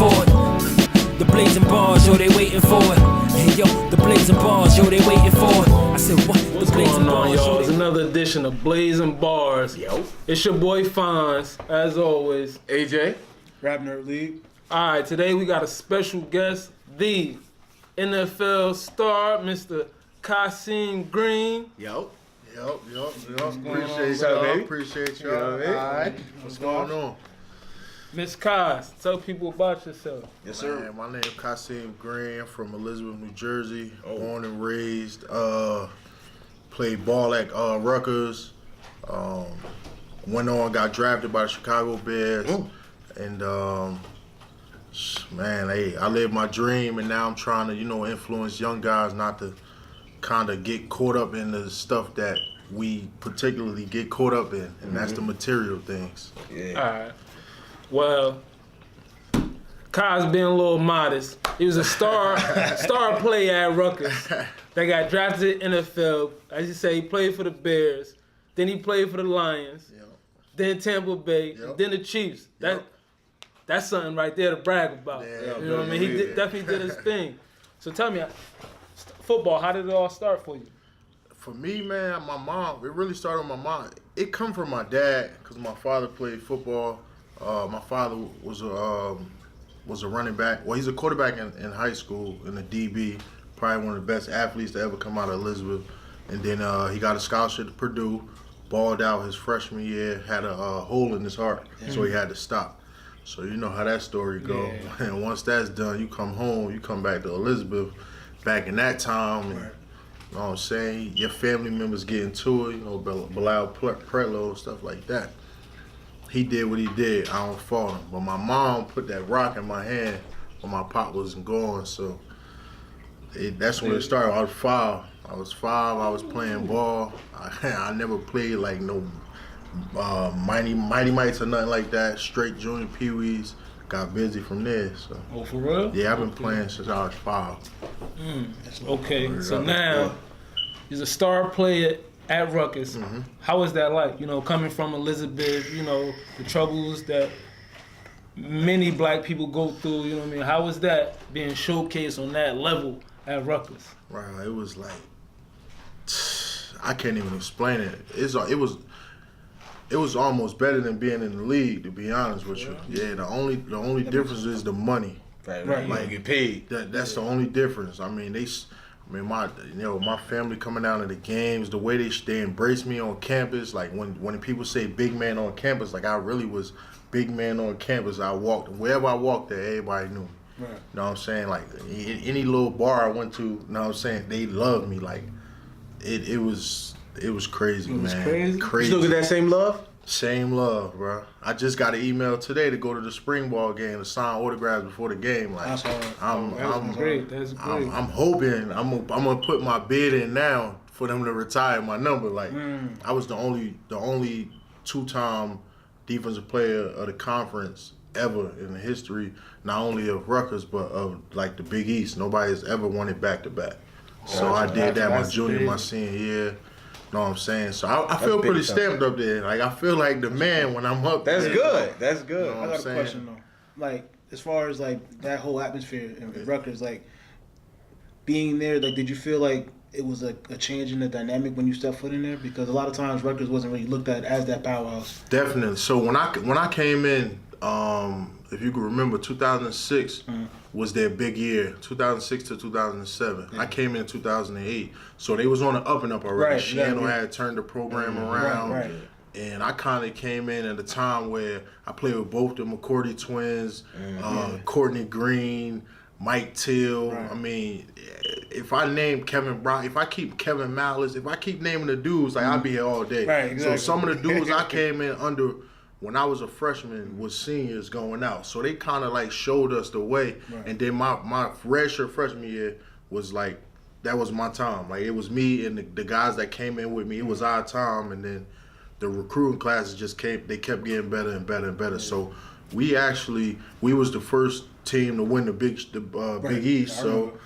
for it. The blazing bars, yo, they waiting for it. Hey, yo, the blazing bars, yo, they waiting for it. I said, what? What's going on, y'all? It's another edition of Blazing Bars. Yo. It's your boy Fonz, as always. AJ. Rap Nerd League. All right, today we got a special guest, the NFL star, Mr. Khaseem Greene. Yo. Appreciate y'all, baby. Appreciate You know what I mean? All right. What's going on? Miss Khas, tell people about yourself. Yes, sir. Man, my name is Khaseem Greene from Elizabeth, New Jersey. Born and raised. Played ball at Rutgers. Went on, got drafted by the Chicago Bears. And man, hey, I lived my dream, and now I'm trying to, influence young guys not to kind of get caught up in the stuff that we particularly get caught up in, and that's the material things. Yeah. All right. Well, Kai's being a little modest. He was a star player at Rutgers. They got drafted in the NFL. As you say, he played for the Bears. Then he played for the Lions. Yep. Then Tampa Bay. Yep. Then the Chiefs. Yep. That's something right there to brag about. Yeah, you know what I mean? He definitely did his thing. So tell me, football, how did it all start for you? For me, man, my mom, it really started with my mom. It come from my dad, because my father played football. My father was a running back. Well, he's a quarterback in high school in the DB. Probably one of the best athletes to ever come out of Elizabeth. And then he got a scholarship to Purdue, balled out his freshman year, had a hole in his heart, so he had to stop. So you know how that story go. Yeah. And once that's done, you come home, you come back to Elizabeth. Back in that time, and, you know what I'm saying, your family members get into it, Bilal Pretlow, stuff like that. He did what he did. I don't fault him. But my mom put that rock in my hand when my pop wasn't gone. So that's when it started. I was five. I was playing ball. I never played like no Mighty Mites or nothing like that. Straight junior peewees. Got busy from there. So. Oh, for real? Yeah, I've been playing since I was 5. Okay, so now he's a star player at Rutgers. How was that like? Coming from Elizabeth, the troubles that many black people go through, you know what I mean? How was that being showcased on that level at Rutgers? Right, it was like, I can't even explain it. It was almost better than being in the league, to be honest with you. Yeah, the only difference is the money. Right. Like, you get paid. That's the only difference. My family coming down to the games, the way they embraced me on campus. Like when people say big man on campus, like I really was big man on campus. Wherever I walked there, everybody knew me. Right. You know what I'm saying? Like any little bar I went to, you know what I'm saying, they loved me. Like it was crazy, man. Crazy. You still get that same love? Same love, bro. I just got an email today to go to the spring ball game to sign autographs before the game. Like, That's great. That's great. I'm hoping I'm gonna put my bid in now for them to retire my number. Like, I was the only 2-time defensive player of the conference ever in the history, not only of Rutgers but of like the Big East. Nobody has ever won it back to back. So I did that my junior, my senior year. Know what I'm saying? So I feel pretty stamped up there. Like, I feel like the man when I'm up there. That's good. You know I got a question though. Like, as far as like that whole atmosphere in Rutgers, like being there, like did you feel like it was a change in the dynamic when you stepped foot in there? Because a lot of times Rutgers wasn't really looked at as that powerhouse. Definitely. So when I came in, if you can remember, 2006 was their big year. 2006 to 2007. I came in 2008, so they was on the up and up already. Right, Shiano had turned the program around, Right. and I kind of came in at a time where I played with both the McCourty twins, Courtney Green, Mike Till. Right. I mean, if I name Kevin Brown, if I keep Kevin Malice, if I keep naming the dudes, like I'll be here all day. Right, exactly. So some of the dudes I came in under when I was a freshman was seniors going out. So they kind of like showed us the way. Right. And then my redshirt freshman year was like, that was my time. Like it was me and the guys that came in with me. It was our time. And then the recruiting classes they kept getting better and better and better. So we was the first team to win the Big East. So,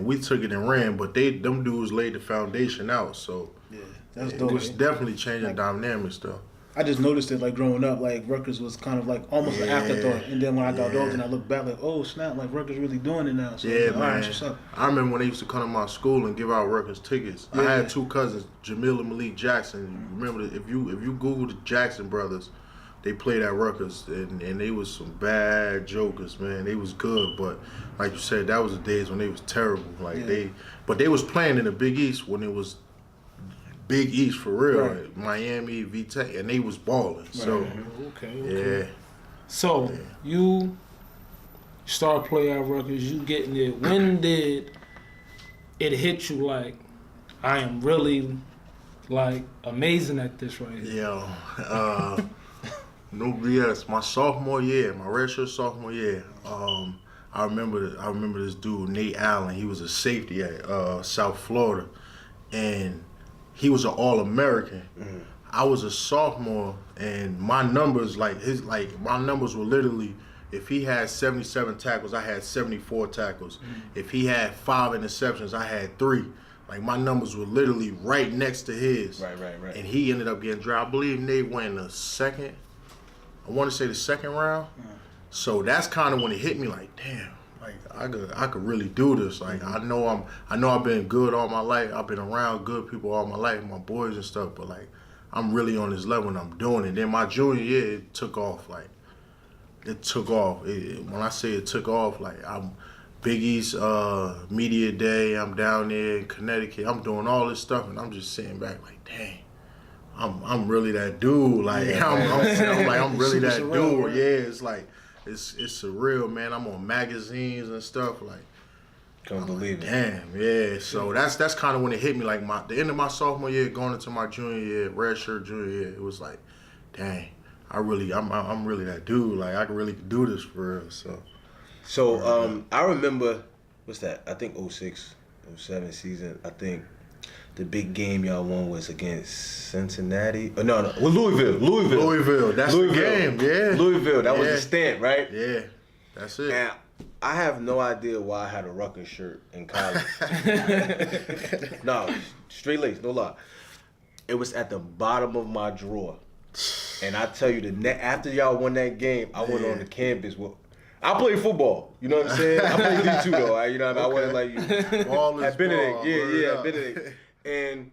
we took it and ran, but them dudes laid the foundation out. So yeah, that's it dope. was definitely changing dynamics though. I just noticed it like growing up, like Rutgers was kind of like almost an afterthought, and then when I got older and I look back, like, oh snap, like Rutgers really doing it now. So Yeah, like, all right, man. what's up? I remember when they used to come to my school and give out Rutgers tickets. I Yeah. had 2 cousins, Jamil and Malik Jackson. Remember, if you Google the Jackson brothers, they played at Rutgers, and they was some bad jokers, man. They was good, but like you said, that was the days when they was terrible. Like they was playing in the Big East when it was Big East for real, Right. Miami, VTech, and they was balling. So Okay. yeah. So you start playing at Rutgers, you getting it. When did it hit you like, I am really like amazing at this right here? Yeah, no BS. My sophomore year, my redshirt sophomore year, I remember this dude Nate Allen. He was a safety at South Florida, and he was an All-American. I was a sophomore, and my numbers my numbers were literally, if he had 77 tackles, I had 74 tackles. If he had 5 interceptions, I had 3. Like, my numbers were literally right next to his. Right. And he ended up getting drafted. I believe Nate went the second round. So that's kind of when it hit me, like, damn, like I could really do this. Like, I know I've been good all my life. I've been around good people all my life, my boys and stuff, but like, I'm really on this level and I'm doing it. Then my junior year, it took off. Like, it took off. When I say it took off, like, I'm Big East Media Day. I'm down there in Connecticut. I'm doing all this stuff, and I'm just sitting back like, dang, I'm really that dude. Like, I'm really that Super dude. surreal, right? Yeah, it's like it's surreal, man. I'm on magazines and stuff. Like, Can't believe it. damn, yeah. So that's kind of when it hit me. Like, the end of my sophomore year, going into my junior year, redshirt junior year, it was like, dang, I'm really that dude. Like, I can really do this for real. So I remember, what's that? I think 06, 07 season. I think the big game y'all won was against Cincinnati. No, well, Louisville. That's the game. Yeah, Louisville. That was the stamp, right? Yeah, that's it. And I have no idea why I had a Rutgers shirt in college. No, straight lace, no lie. It was at the bottom of my drawer. And I tell you, after y'all won that game, I went on the campus. I played football. You know what I'm saying? I played D2 though. You know what I mean? I wasn't like you. Ball is At Benedict. ball. Yeah, Benedict. And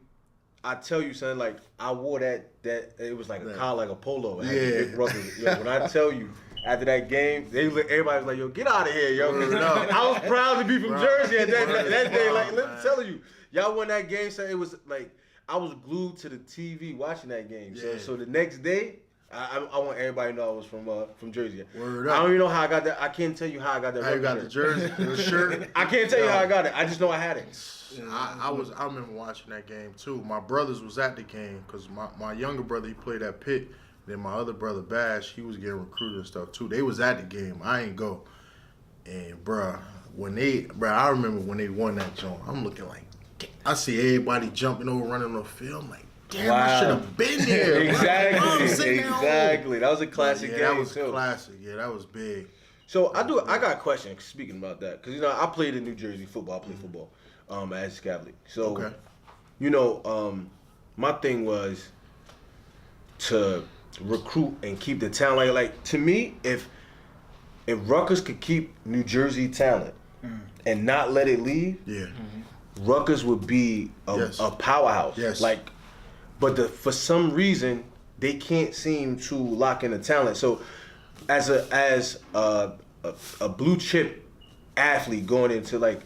I tell you, son, like, I wore that it was like a collar, like a polo. It had the big Rutgers. Yo, when I tell you, after that game, everybody was like, yo, get out of here, yo. I was proud to be from Jersey at that day. Like, let me tell you, y'all won that game, so it was like, I was glued to the TV watching that game. So the next day, I want everybody to know I was from Jersey. Word I up. don't even know how I got that. I can't tell you how I got that. How you got the jersey, the shirt? I can't tell you how I got it. I just know I had it. I remember watching that game too. My brothers was at the game because my younger brother, he played at Pitt. Then my other brother Bash, he was getting recruited and stuff too. They was at the game. I ain't go. And I remember when they won that joint. I'm looking like, I see everybody jumping over, running on the field. I'm like, damn, I should have been there. Exactly. That was a classic game. That was too. classic. Yeah, that was big. So I got a question speaking about that because I played in New Jersey football. I played football as a Scavly. So my thing was to recruit and keep the talent. Like, to me, if Rutgers could keep New Jersey talent and not let it leave, Rutgers would be a powerhouse. Yes. Like, but for some reason they can't seem to lock in the talent. So as a blue chip athlete going into, like,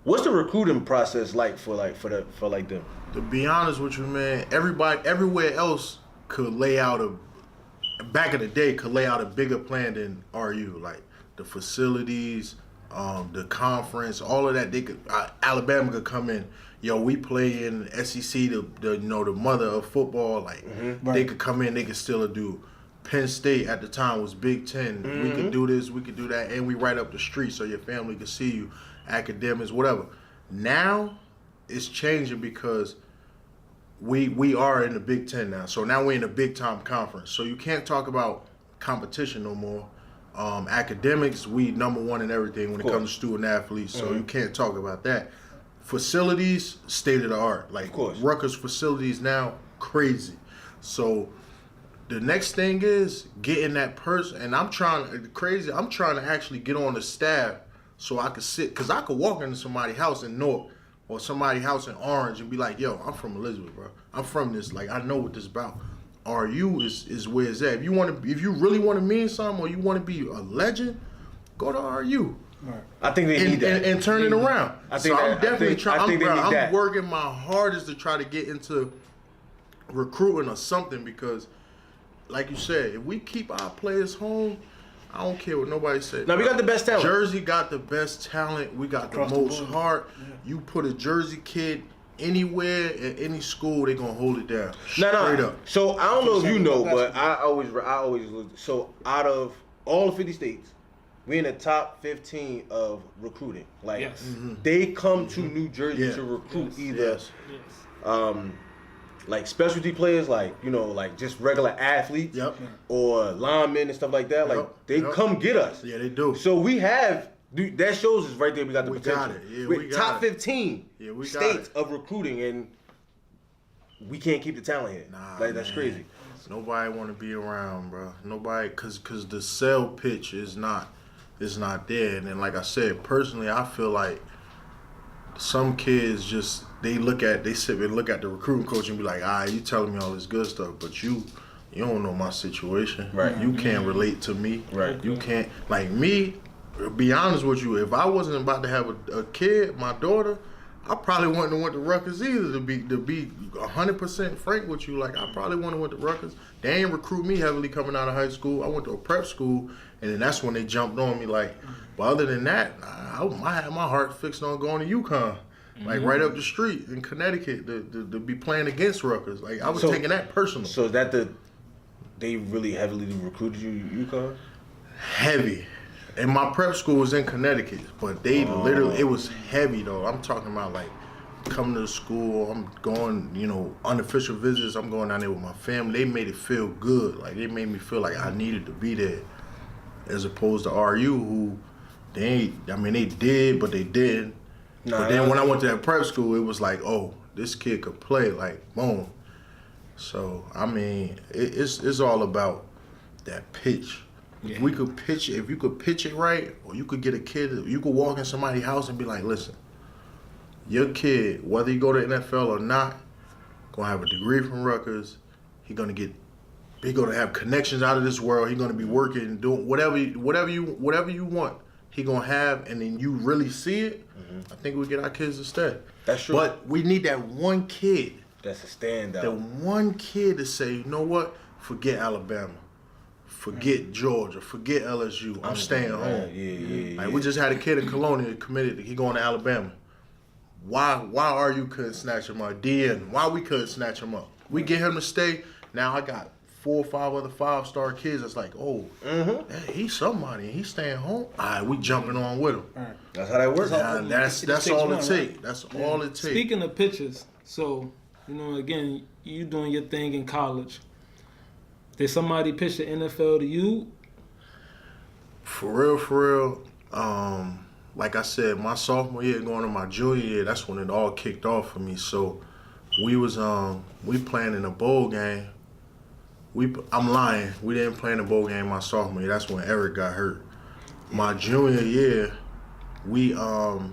what's the recruiting process like for them? To be honest with you, man, everywhere else could lay out back in the day could lay out a bigger plan than RU. Like, the facilities, the conference, all of that. They could Alabama could come in. Yo, we play in SEC, the mother of football. Like, they could come in, they could still do. Penn State at the time was Big Ten. We could do this, we could do that, and we right up the street so your family could see you, academics, whatever. Now, it's changing because we are in the Big Ten now. So now we're in a big-time conference. So you can't talk about competition no more. Academics, we number one in everything when it comes to student athletes. So you can't talk about that. Facilities, state of the art. Like, Rutgers facilities now, crazy. So the next thing is getting that person, and I'm trying to actually get on the staff so I could sit, because I could walk into somebody's house in Newark or somebody's house in Orange and be like, yo, I'm from Elizabeth, bro. I'm from this. Like, I know what this is about. RU is where it's at. If you really want to mean something or you want to be a legend, go to RU. Right. I think they need that. And turn it around. I think I'm definitely trying. I'm I'm working my hardest to try to get into recruiting or something, because, like you said, if we keep our players home, I don't care what nobody says. Now, we got the best talent. Jersey got the best talent. We got the most heart. Yeah. You put a Jersey kid anywhere at any school, they gonna hold it down. Straight up. So I don't know if you know, but I always so out of all 50 states, we're in the top 15 of recruiting. Like they come to New Jersey to recruit either like specialty players, like, you know, like just regular athletes, or linemen and stuff like that. Like they come get us. Yeah, they do. So we have. That shows us right there. We got the potential. Got it. Yeah, we're top 15 we states of recruiting, and we can't keep the talent here. Nah, like that's crazy. Nobody want to be around, bro. Nobody, cause the sell pitch is not there. And then, like I said, personally, I feel like some kids just they sit and look at the recruiting coach and be like, you telling me all this good stuff, but you don't know my situation. Right. You can't relate to me. Right. You can't, like me. Be honest with you, if I wasn't about to have a kid, my daughter, I probably wouldn't have went to Rutgers either. To be 100% frank with you, like I probably wouldn't have went to Rutgers. They ain't recruit me heavily coming out of high school. I went to a prep school, and then that's when they jumped on me. Like, but other than that, I had my heart fixed on going to UConn, like right up the street in Connecticut, to be playing against Rutgers. Like I was taking that personal. So is that they really heavily recruited you, UConn? Heavy. And my prep school was in Connecticut, but they literally, it was heavy though. I'm talking about like coming to the school, I'm going, unofficial visits, I'm going down there with my family. They made it feel good. Like they made me feel like I needed to be there. As opposed to RU, who they did, but they didn't. But then when I went to that prep school, it was like, oh, this kid could play, like boom. So I mean, it's all about that pitch. If we could pitch it, if you could pitch it right, or you could get a kid, you could walk in somebody's house and be like, listen, your kid, whether you go to NFL or not, gonna have a degree from Rutgers. He's gonna have connections out of this world. He's gonna be working and doing whatever you want. He gonna have, and then you really see it. I think we get our kids to stay. That's true. But we need that one kid. That's a standout. The one kid to say, you know what? Forget Alabama. Forget Georgia. Forget LSU. I'm staying home. Yeah. Like we just had a kid in Colonial committed. He going to Alabama. Why RU couldn't snatch him up? DN. Why we couldn't snatch him up? We get him to stay. Now I got 4 or 5 other 5-star kids. It's like, he's somebody. He's staying home. All right, we jumping on with him. That's how that works. That's all it takes. That's all it takes. Speaking of pitches, so again, you doing your thing in college. Did somebody pitch the NFL to you? For real. Like I said, my sophomore year going to my junior year, that's when it all kicked off for me. So we playing in a bowl game. I'm lying. We didn't play in a bowl game my sophomore year. That's when Eric got hurt. My junior year, we the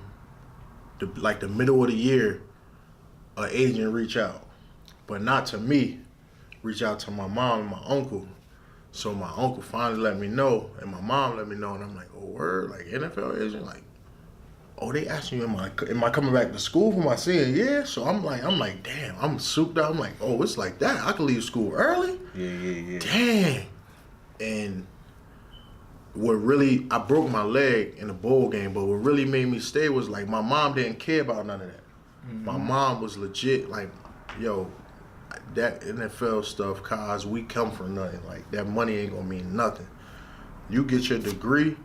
middle of the year, an agent reached out, but not to me. Reach out to my mom and my uncle. So my uncle finally let me know, and my mom let me know, and I'm like, oh, word? Like, NFL agent? Like, oh, they asked me, am I coming back to school for my senior year? So I'm like, damn, I'm souped up. I'm like, oh, it's like that. I can leave school early? Yeah. Dang. And I broke my leg in the bowl game, but what really made me stay was like, my mom didn't care about none of that. My mom was legit like, yo, that NFL stuff, cause we come from nothing. Like that money ain't gonna mean nothing. You get your degree,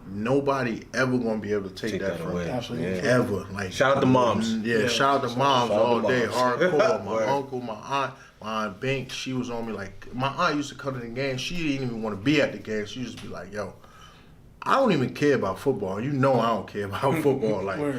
nobody ever gonna be able to take that from away. you. Absolutely. Ever. Like shout out to moms. Yeah, shout out to moms all day. Moms. Hardcore. My uncle, my aunt Bink, she was on me like, my aunt used to come to the game. She didn't even want to be at the game. She used to be like, yo, I don't even care about football. You know I don't care about football. Like,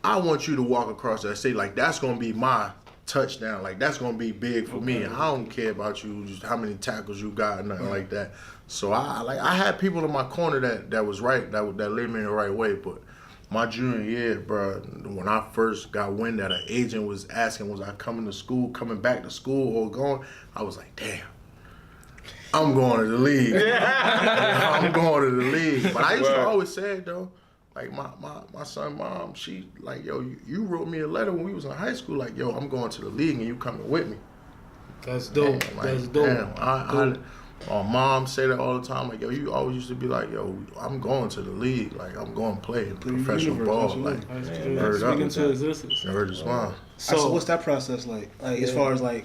I want you to walk across that stage. Like, that's gonna be my touchdown. Like, that's going to be big for me. I don't care about you, just how many tackles you got, nothing like that. So I had people in my corner that was right, that led me in the right way. But my junior year, bro, when I first got wind that an agent was asking, was I coming back to school or going, I was like, damn. I'm going to the league. I'm going to the league. But I used to always say it, though. Like, my son's mom, she, like, yo, you wrote me a letter when we was in high school, like, yo, I'm going to the league and you coming with me. That's dope. Damn, like, That's dope. Damn, my mom say that all the time, like, yo, you always used to be like, yo, I'm going to the league. Like, I'm going to play professional ball. Like, Speaking to existence. Heard his mom. So what's that process like? Like, as far as, like,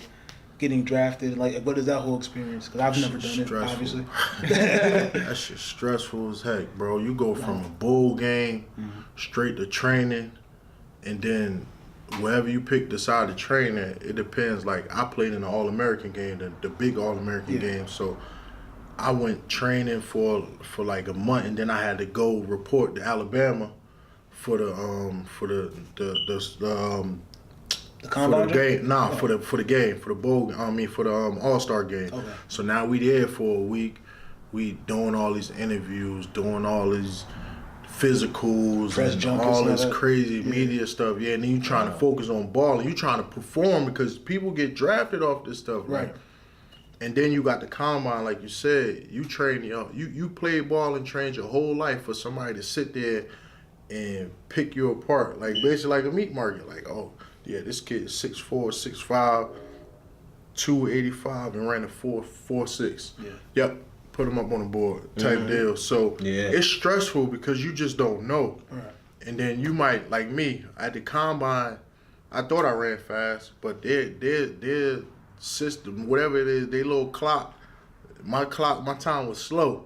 getting drafted, like, what is that whole experience? Because I've never done it, obviously. That shit's stressful as heck, bro. You go from a bowl game straight to training, and then wherever you decide to train at, it depends. Like, I played in the All-American game, the big All-American game, so I went training for like a month, and then I had to go report to Alabama for the combine game. Nah, for the game, for the bowl. For the All-Star game. Okay. So now we there for a week. We doing all these interviews, doing all these physicals, and all this crazy media stuff. Yeah, and then you trying to focus on ball, and you trying to perform because people get drafted off this stuff, right? And then you got the combine, like you said. You train, you played ball and trained your whole life for somebody to sit there and pick you apart, like basically like a meat market. Like, oh, yeah, this kid is 6'4", 6'5", 285, and ran a 4.46. Yeah. Yep. Put him up on the board type deal. So it's stressful because you just don't know. Right. And then you might, like me, at the combine, I thought I ran fast, but their system, whatever it is, their little clock, my time was slow.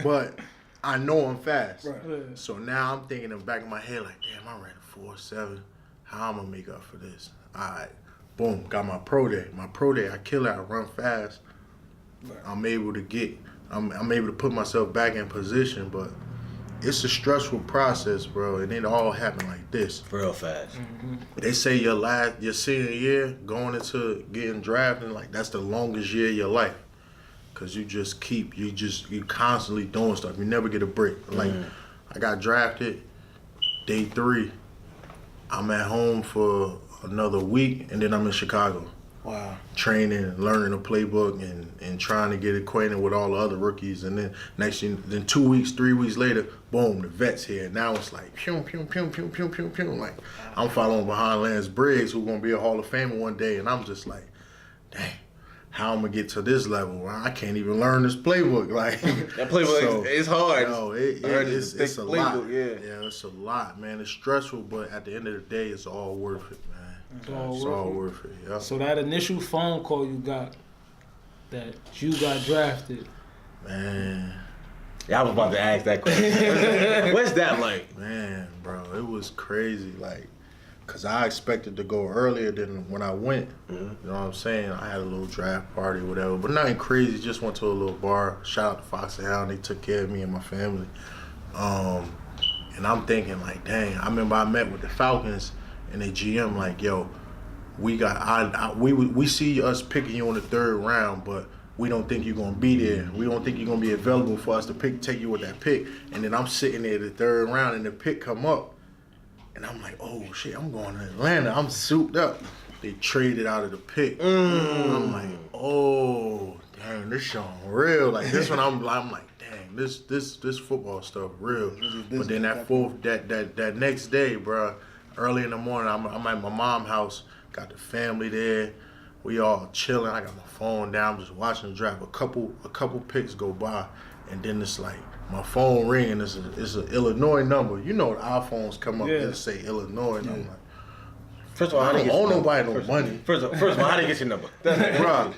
But I know I'm fast. Right. So now I'm thinking in the back of my head, like, damn, I ran a 4.7. How I'm gonna make up for this? All right, boom, got my pro day. My pro day, I kill it. I run fast. Right. I'm able to put myself back in position, but it's a stressful process, bro. And it all happened like this, real fast. Mm-hmm. They say your senior year going into getting drafted, like that's the longest year of your life, cause you constantly doing stuff. You never get a break. Like I got drafted day 3. I'm at home for another week, and then I'm in Chicago. Wow. Training, learning the playbook, and trying to get acquainted with all the other rookies. And then 2 weeks, 3 weeks later, boom, the vet's here. Now it's like, pew, pew, pew, pew, pew, pew, pew. Like, I'm following behind Lance Briggs, who's going to be a Hall of Famer one day, and I'm just like, dang. How I'm gonna get to this level? I can't even learn this playbook. Like that playbook, it's hard. No, it's a lot. Yeah, it's a lot, man. It's stressful, but at the end of the day, it's all worth it, man. It's all worth it. Yeah. So that initial phone call you got, that you got drafted, man. Yeah, I was about to ask that question. What's that like, man, bro? It was crazy, like. Cause I expected to go earlier than when I went. You know what I'm saying? I had a little draft party or whatever, but nothing crazy. Just went to a little bar. Shout out to Fox and Hound. They took care of me and my family. And I'm thinking like, dang. I remember I met with the Falcons and the GM like, yo, we see us picking you in the 3rd round, but we don't think you're gonna be there. We don't think you're gonna be available for us to take you with that pick. And then I'm sitting there the 3rd round and the pick come up. And I'm like, oh shit, I'm going to Atlanta. I'm souped up. They traded out of the pick. I'm like, oh, dang, this shit real. Like this one, I'm like, dang, this football stuff real. But then that next day, bro, early in the morning, I'm at my mom's house. Got the family there. We all chilling. I got my phone down, just watching the draft. A couple picks go by, and then it's like. My phone ringing. It's an Illinois number. You know the iPhones come up and say Illinois. And I'm like, first of all, I don't owe nobody no money. First of all, how do you get your number? Bro,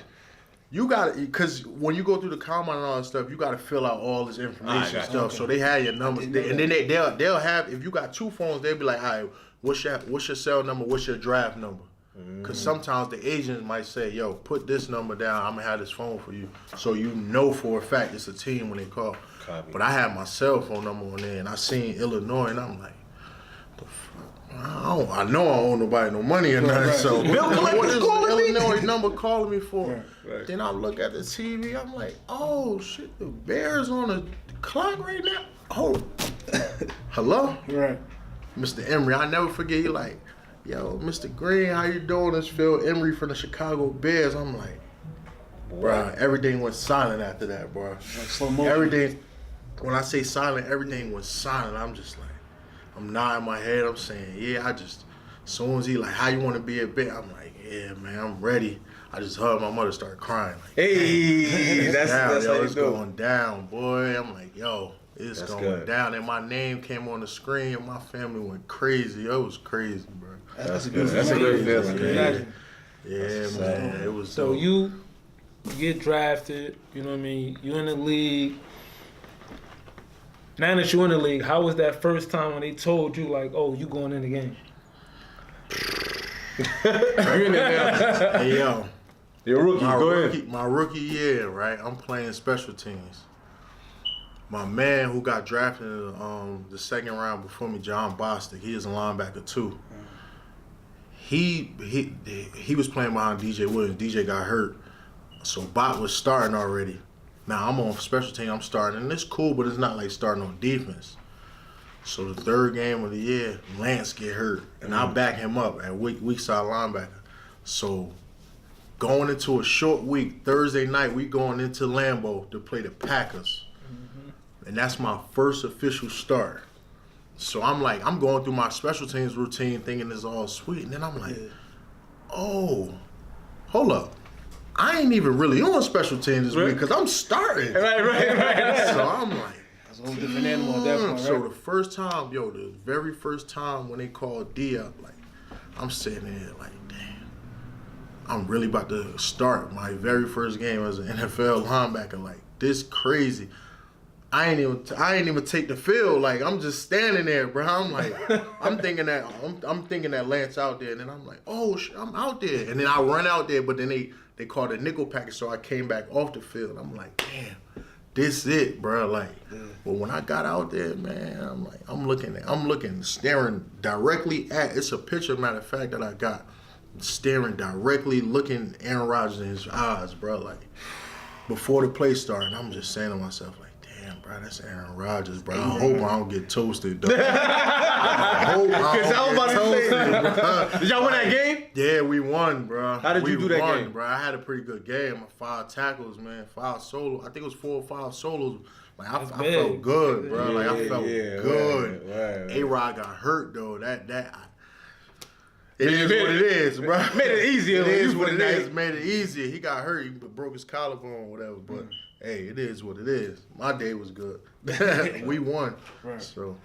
you got to, because when you go through the combine and all that stuff, you got to fill out all this information stuff. Okay. So they have your numbers, and then they'll have, if you got 2 phones, they'll be like, all right, what's your cell number? What's your draft number? Because sometimes the agent might say, yo, put this number down. I'm going to have this phone for you. So you know for a fact it's a team when they call. Copy. But I had my cell phone number on there, and I seen Illinois, and I'm like, the fuck? I know I don't owe nobody no money or nothing. So Bill collector's calling me. Illinois number calling me for. Right. Then I look at the TV. I'm like, oh shit, the Bears on the clock right now. Oh, hello, Right. Mr. Emery. I never forget. He like, yo, Mr. Greene, how you doing? It's Phil Emery from the Chicago Bears. I'm like, bro, everything went silent after that, bro. Like slow motion. Everything. When I say silent, everything was silent. I'm just like, I'm nodding my head. I'm saying, yeah, as soon as he like, how you want to be a Bear? I'm like, yeah, man, I'm ready. I just hugged my mother, started crying. Like, Hey, that's down, how you it's do it. going down, boy. I'm like, yo, it's That's going good. down. And my name came on the screen, and my family went crazy. It was crazy, bro. That's a good. That's a good feeling. Imagine. Yeah, man. It was So dope. you get drafted, you know what I mean? You in the league. Now that you're in the league, how was that first time when they told you like, oh, you going in the game? Hey, yo. You're a rookie. Go ahead. My rookie year, right? I'm playing special teams. My man who got drafted in the second round before me, John Bostic, he is a linebacker too. He was playing behind DJ Williams. DJ got hurt, so Bot was starting already. Now I'm on special team. I'm starting, and it's cool, but it's not like starting on defense. So the third game of the year, Lance get hurt, and I back him up at weak side linebacker. So going into a short week, Thursday night, we going into Lambeau to play the Packers. And that's my first official start. So I'm like, I'm going through my special teams routine thinking it's all sweet. And then I'm like, oh, hold up. I ain't even really on special teams this week because I'm starting. Right. So I'm like, That's a whole different animal at that point, right? so the first time, the very first time when they called D up, like, I'm sitting there like, damn, I'm really about to start my very first game as an NFL linebacker. Like, this crazy. I ain't even take the field. Like, I'm just standing there, bro. I'm like, I'm thinking that Lance out there, and then I'm like, oh shit, I'm out there. And then I run out there, but then they called a nickel package, so I came back off the field. I'm like, damn, this it, bro. Like, but when I got out there, man, I'm like, I'm looking, staring directly at. It's a picture, matter of fact, that I got, staring directly, looking Aaron Rodgers in his eyes, bro. Like, before the play started, I'm just saying to myself, like, damn, bro, that's Aaron Rodgers, bro. I hope I don't get toasted, though. I hope I don't get toasted, bro. Did y'all win that game? Yeah, we won, bro. How did you do that game? Bro? I had a pretty good game. 5 tackles, man. 5 solos. I think it was 4 or 5 solos. Like, I felt good, bro. Like, I felt good. Right. A-Rod got hurt, though. It is what it is, bro. Made it easier. It is what it is. Made it easier. He got hurt. He broke his collarbone or whatever. But hey, it is what it is. My day was good. We won. Right. So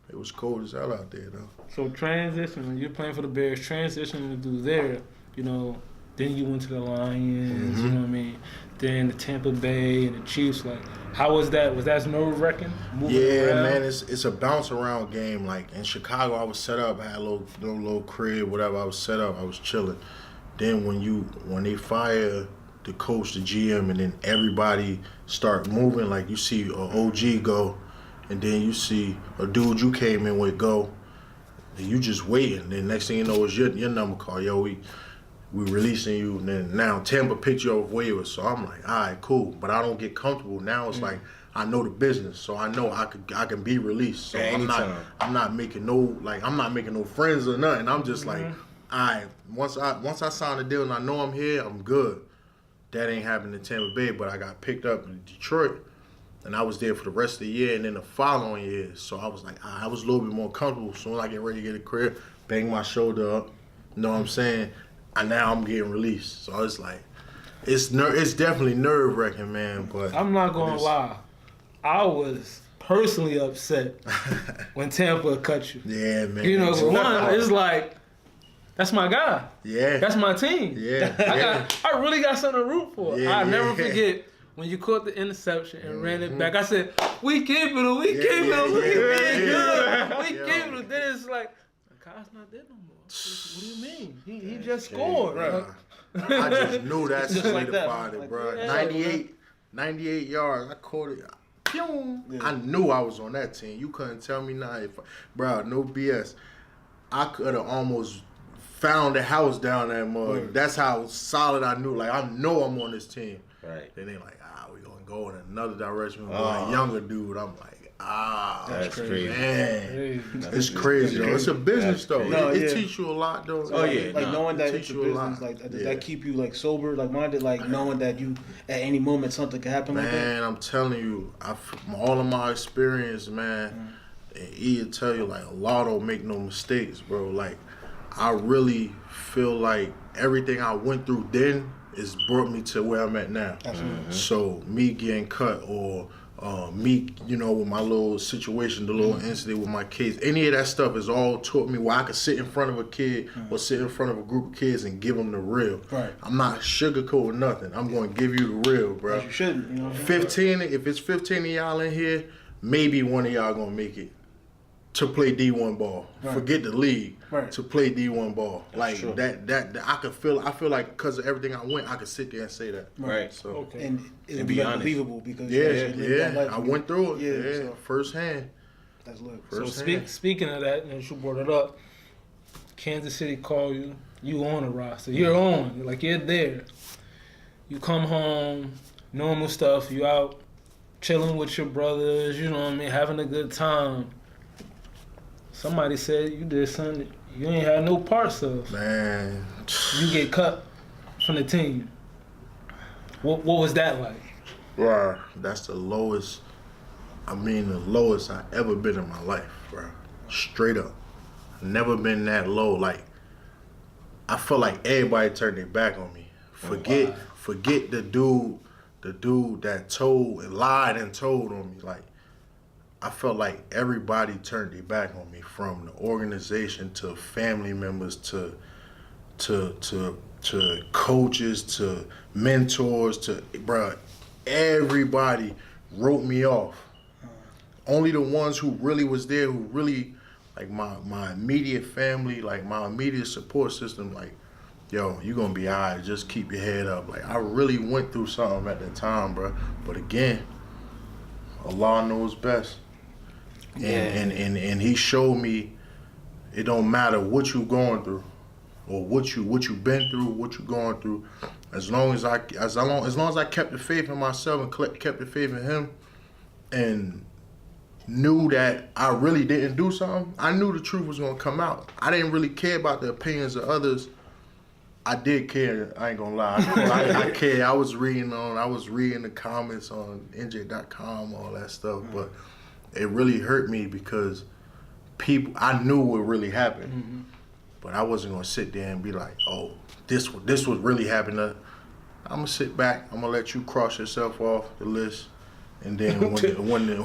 it was cold as hell out there, though. So transition, when you're playing for the Bears, transitioning to do there, you know, then you went to the Lions, you know what I mean? Then the Tampa Bay and the Chiefs. Like, how was that? Was that nerve-wracking? Yeah, man, it's a bounce around game. Like in Chicago, I was set up. I had a little crib, whatever. I was set up. I was chilling. Then when they fire the coach, the GM, and then everybody start moving, like you see a OG go, and then you see a dude you came in with go, and you just waiting. Then next thing you know, it's your number call. Yo, we releasing you, and then now Tampa picked you off waivers. So I'm like, all right, cool. But I don't get comfortable. Now it's like I know the business, so I know I can be released. So I'm not making no friends or nothing. I'm just like, all right, once I sign the deal and I know I'm here, I'm good. That ain't happened in Tampa Bay, but I got picked up in Detroit, and I was there for the rest of the year and then the following year. So I was like, I was a little bit more comfortable. As soon as I get ready to get a career, bang my shoulder up. You know what I'm saying? And now I'm getting released. So it's like, it's definitely nerve-wracking, man. But I'm not going to lie. I was personally upset when Tampa cut you. Yeah, man. You know, one, it's like, that's my guy. Yeah. That's my team. Yeah. I really got something to root for. Yeah, I'll yeah. never forget when you caught the interception and ran it back. I said, we keep it, we keep it, we good. We keep it. Then it's like, Kyle's not there no more. What do you mean? He just scored. Bro. I just knew that Just like solidified that. it, bro. Yeah. 98 yards. I caught it. Pew! I knew I was on that team. You couldn't tell me nothing. Bro, no BS. I could have almost found a house down that mud. That's how solid I knew. Like, I know I'm on this team. Right. Then they like, we gonna go in another direction. We're going younger dude. I'm like, that's crazy. Man, it's crazy though. It's a business though. No, it teach you a lot though. Oh yeah, like knowing that teach it's a you a lot. business, like does that keep you like sober, like minded, like knowing that you at any moment something can happen like that? Man, I'm telling you, all of my experience, man, and he'll tell you like Allah don't make no mistakes, bro. Like I really feel like everything I went through then has brought me to where I'm at now. Absolutely. So me getting cut or me, with my little situation, the little incident with my kids, any of that stuff has all taught me where I could sit in front of a kid or sit in front of a group of kids and give them the real. Right. I'm not sugarcoating nothing. I'm going to give you the real, bro. As you shouldn't, 15, if it's 15 of y'all in here, maybe one of y'all going to make it to play D1 ball. Right. Forget the league. Right. To play D1 ball. Like true. that I feel like because of everything I went, I could sit there and say that. Right. So Okay. and it would be be honest. unbelievable because I went through it. Yeah, Yeah, so firsthand. that's lit. So Firsthand. speaking of that, and you brought it up, Kansas City call you. You on a roster. You're on. Like you're there. You come home, normal stuff. You out chilling with your brothers. You know what I mean, having a good time. Somebody said you did something you ain't had no parts of. Man, You get cut from the team. What was that like? bro, that's the lowest. The lowest I ever been in my life, bro. Straight up, never been that low. Like, I feel like everybody turned their back on me. Forget the dude that told and lied and told on me. Like, I felt like everybody turned their back on me, from the organization to family members to coaches to mentors to bruh. Everybody wrote me off. Only the ones who really was there, who really like my immediate family, like my immediate support system, like, yo, you gonna be alright, just keep your head up. Like, I really went through something at that time, bruh. But again, Allah knows best. And he showed me it don't matter what you going through or what you been through, what you going through. As long as I kept the faith in myself and kept the faith in him and knew that I really didn't do something, I knew the truth was gonna come out. I didn't really care about the opinions of others. I did care, I ain't gonna lie. I cared. I was reading the comments on NJ.com, all that stuff, but it really hurt me because I knew what really happened, but I wasn't gonna sit there and be like, "Oh, this was really happening." I'm gonna sit back. I'm gonna let you cross yourself off the list, and then when you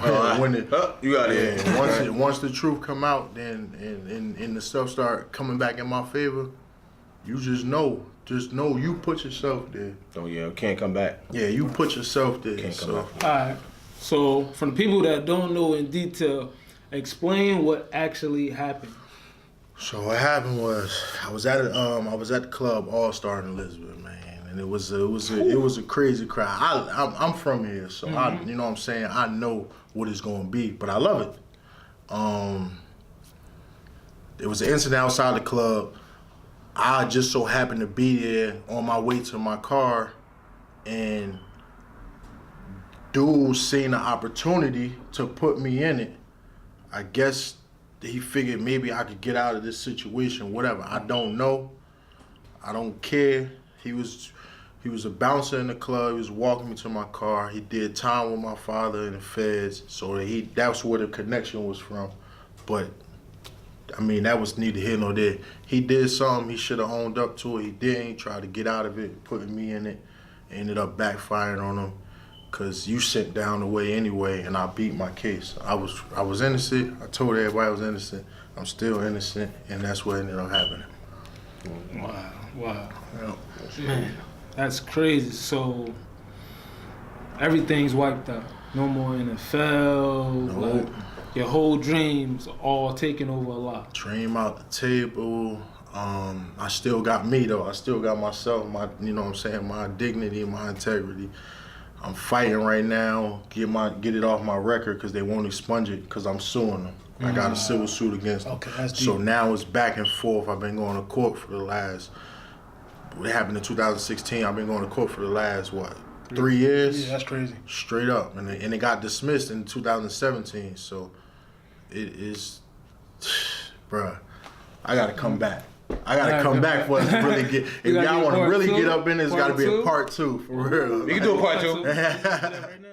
got it. Once the truth come out, then and the stuff start coming back in my favor, you just know you put yourself there. Oh yeah, can't come back. Yeah, you put yourself there. Can't come So back. All right. So, from the people that don't know in detail, explain what actually happened. So what happened was I was at the club All Star in Elizabeth, man, and it was a crazy crowd. I'm from here, so I, you know what I'm saying, I know what it's gonna be, but I love it. There was an incident outside the club. I just so happened to be there on my way to my car, and dude seen an opportunity to put me in it. I guess he figured maybe I could get out of this situation, whatever. I don't know. I don't care. He was a bouncer in the club. He was walking me to my car. He did time with my father in the feds, so that's where the connection was from. But I mean, that was neither here nor there. He did something. He should have owned up to it. He didn't. He tried to get out of it, putting me in it. Ended up backfiring on him. Cause you sent down the way anyway, and I beat my case. I was innocent. I told everybody I was innocent. I'm still innocent, and that's what ended up happening. Wow. Yeah. Man, that's crazy. So, everything's wiped out. No more NFL. Nope. Like, your whole dreams are all taken over a lot. Dream out the table. I still got me though. I still got myself. You know what I'm saying? My dignity, my integrity. I'm fighting right now, get it off my record because they won't expunge it because I'm suing them. I got a civil suit against them. Okay, that's deep. So now it's back and forth. I've been going to court for the last. It happened in 2016. I've been going to court for the last 3 years? Yeah, that's crazy. Straight up, and it got dismissed in 2017. So it is, bruh. I gotta come back. I gotta come back for us to really get. If y'all want to really get up in it, it's got to be a part 2 for real. You can do a part 2. Right now.